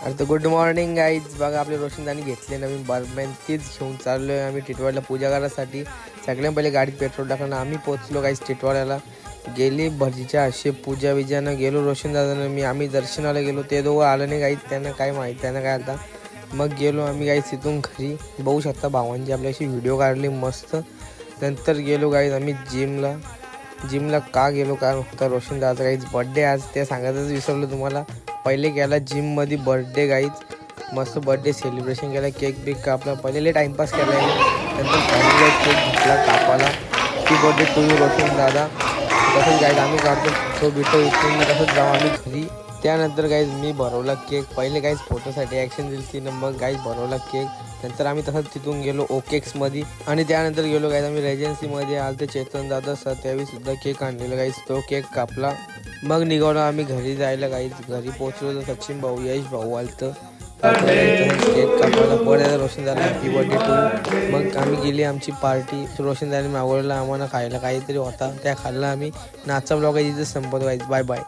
तर good morning guys. बघा आपले रोशनदानी घेतले नवीन बर्बमॅन, तीच घेऊन चाललो आहे आम्ही टिटवाळ्याला पूजा करायसाठी. सगळ्यात पहिले गाडीत पेट्रोल टाकणं. आम्ही पोचलो गाईज टिटवाळ्याला. गेली भजीच्या असे पूजा विजानं गेलो रोशनदादानं आम्ही दर्शनाला गेलो. ते दोघं आलं नाही गाईज, त्यांना काय माहीत त्यांना काय आता. मग गेलो आम्ही गाईज तिथून घरी. बघू शकता भावांची आपल्याशी व्हिडिओ काढली मस्त. नंतर गेलो गाईज आम्ही जिमला का गेलो कारण होता रोशनदादाचा गाईज बड्डे आज. ते सांगायचंच विसरलो तुम्हाला. पहिले केला जिममध्ये बर्थडे गाईज, मस्त बर्थडे सेलिब्रेशन केला. केक बिक कापला. पहिले टाइमपास केला आहे. नंतर फॅमिलीला केक घेतला कापाला. की बर्थडे टू यू रोशन दादा. तसंच गाईज आम्ही काढतो फोटो बिटो इथून तसंच जाऊ आम्ही घरी. त्यानंतर गाईज मी भरवला केक. पहिले गाईज फोटोसाठी ॲक्शन दिली ती, मग गाईज भरवला केक. नंतर आम्ही तसंच तिथून गेलो ओकेक्समध्ये आणि त्यानंतर गेलो गाईज आम्ही रेजन्सीमध्ये. आलं ते चेतन दादा सर त्यावेळी सुद्धा केक आणलेला गाईज, तो केक कापला. मग निघालो आम्ही घरी जायला गाईज. घरी पोहोचलो तर सचिन भाऊ यश भाऊ आलतं. केक कापायला परत रोशनदाला हॅपी बर्थडे टू. मग आम्ही गेली आमची पार्टी. रोशनदाने मागवलेला आम्हाला खायला काहीतरी होता, त्या खाल्ला आम्ही. नाचा ब्लॉग आहे तिथं संपत गाईज. Bye bye.